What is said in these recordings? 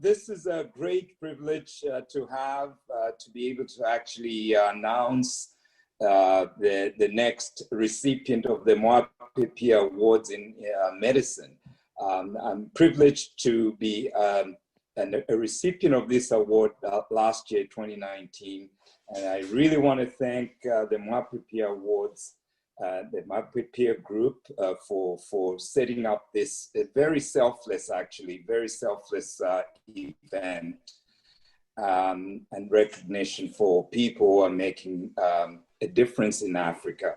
this is a great privilege to have, to be able to actually announce the next recipient of the Mwape Peer Awards in medicine. I'm privileged to be a recipient of this award last year, 2019. And I really want to thank the Mwape Peer Awards, the Mwape Peer Group for setting up this very selfless event and recognition for people who are making a difference in Africa.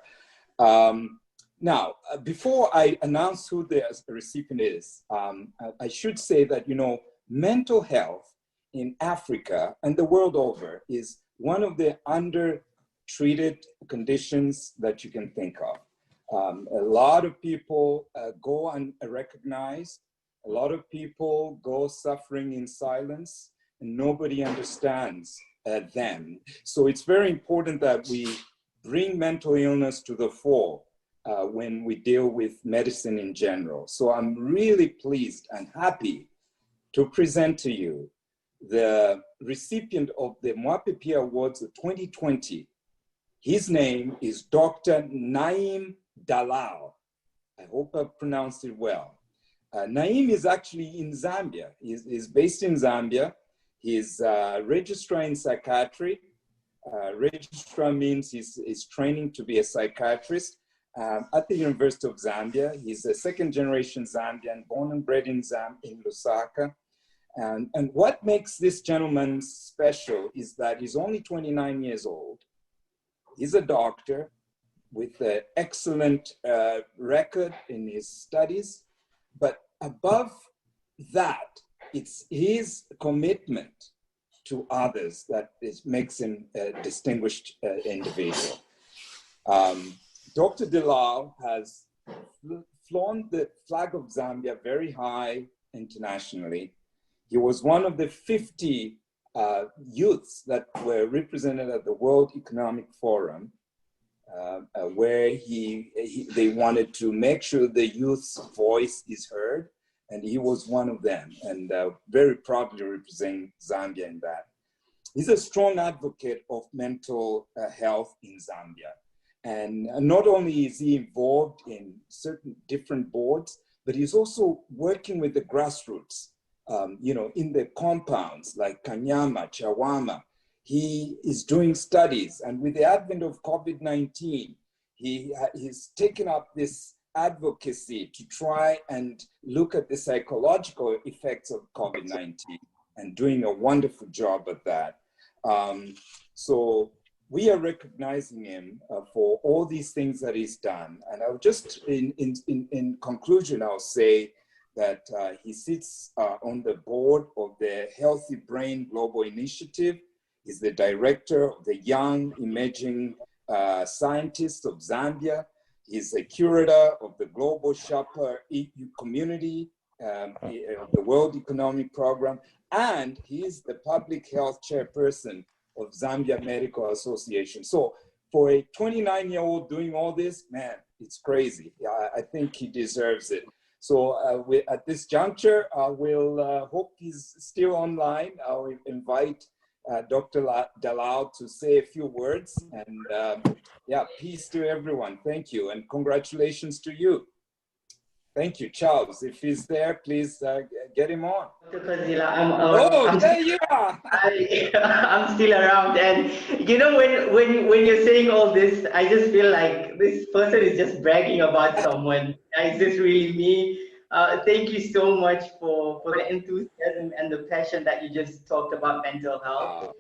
Now, before I announce who the recipient is, I should say that, you know, mental health in Africa and the world over is one of the undertreated conditions that you can think of. A lot of people go unrecognized. A lot of people go suffering in silence, and nobody understands them. So it's very important that we bring mental illness to the fore when we deal with medicine in general. So I'm really pleased and happy to present to you the recipient of the Mwape Peer Awards of 2020. His name is Dr. Naeem Dalal. I hope I pronounced it well. Naeem is actually in Zambia. He's based in Zambia. He's a registrar in psychiatry. Registrar means he's training to be a psychiatrist at the University of Zambia. He's a second-generation Zambian, born and bred in Lusaka. And what makes this gentleman special is that he's only 29 years old. He's a doctor with an excellent record in his studies. But above that, it's his commitment to others that makes him a distinguished individual. Dr. Dalal has flown the flag of Zambia very high internationally. He was one of the 50 youths that were represented at the World Economic Forum, where they wanted to make sure the youth's voice is heard, and he was one of them, and very proudly representing Zambia in that. He's a strong advocate of mental health in Zambia. And not only is he involved in certain different boards, but he's also working with the grassroots. You know, in the compounds like Kanyama, Chawama. He is doing studies, and with the advent of COVID-19, he's taken up this advocacy to try and look at the psychological effects of COVID-19 and doing a wonderful job at that. So we are recognizing him for all these things that he's done. And I'll just, in conclusion, I'll say that he sits on the board of the Healthy Brain Global Initiative. He's the director of the Young Emerging Scientists of Zambia. He's a curator of the Global Shopper Community, the World Economic Program, and he is the public health chairperson of Zambia Medical Association. So for a 29-year-old doing all this, man, it's crazy. I think he deserves it. So at this juncture, we'll hope he's still online. I'll invite Dr. Dalal to say a few words, and yeah, peace to everyone. Thank you, and congratulations to you. Thank you. Charles, if he's there, please get him on. Dr. Kazhila, there you are. I'm still around, and you know, when you're saying all this, I just feel like this person is just bragging about someone. Is this really me? Thank you so much for the enthusiasm and the passion that you just talked about mental health.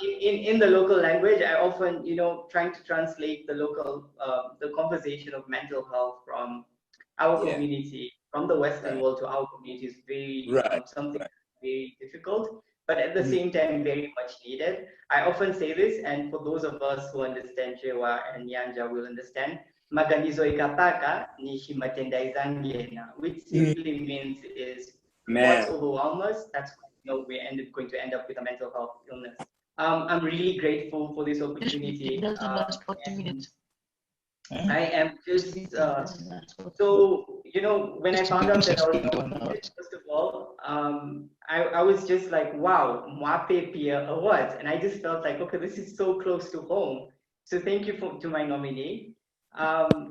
In the local language, I often, you know, trying to translate the local, the conversation of mental health from our community, from the Western world to our community is very something very difficult, but at the same time very much needed. I often say this, and for those of us who understand Chewa and Nyanja will understand, Maganizo ikapaka ni shimatenda izangiena, which simply means is what's overwhelm us, that's, you know, we're going to end up with a mental health illness. I'm really grateful for this opportunity. I am just so, you know, when I found out that I was nominated, first of all, I was just like, wow, Mwape Peer Awards. And I just felt like, okay, this is so close to home. So thank you to my nominee. Um,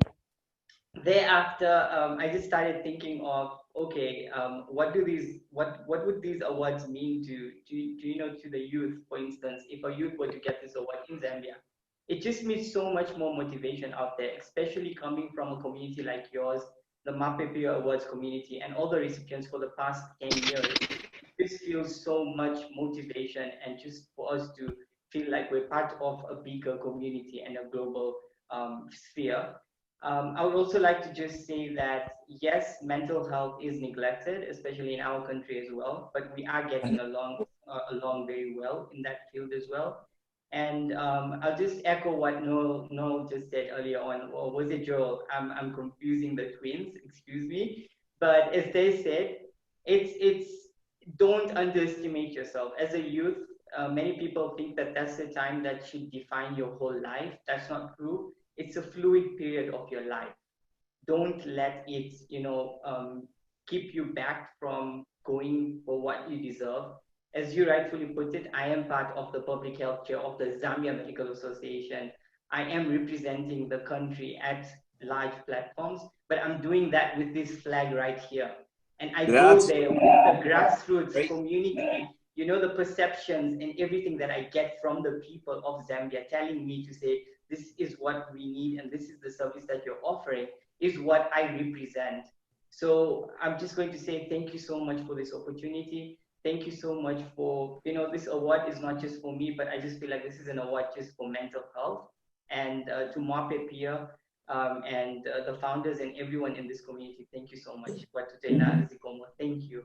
Thereafter, I just started thinking of, okay, what would these awards mean to you know, to the youth, for instance, if a youth were to get this award in Zambia? It just means so much more motivation out there, especially coming from a community like yours, the Mwape Peer Awards community, and all the recipients for the past 10 years. This feels so much motivation, and just for us to feel like we're part of a bigger community and a global sphere. I would also like to just say that yes, mental health is neglected, especially in our country as well, but we are getting along very well in that field as well. And I'll just echo what Noel just said earlier on, or was it Joel? I'm confusing the twins, excuse me. But as they said, it's don't underestimate yourself. As a youth, many people think that that's the time that should define your whole life. That's not true. It's a fluid period of your life. Don't let it, you know, keep you back from going for what you deserve. As you rightfully put it, I am part of the public health chair of the Zambia Medical Association. I am representing the country at large platforms, but I'm doing that with this flag right here. And I go That's there with the grassroots great. community, you know, the perceptions and everything that I get from the people of Zambia telling me to say, this is what we need and this is the service that you're offering, is what I represent. So I'm just going to say thank you so much for this opportunity. Thank you so much for, you know, this award is not just for me, but I just feel like this is an award just for mental health. And to Mwape Peer and the founders and everyone in this community, thank you so much. Thank you.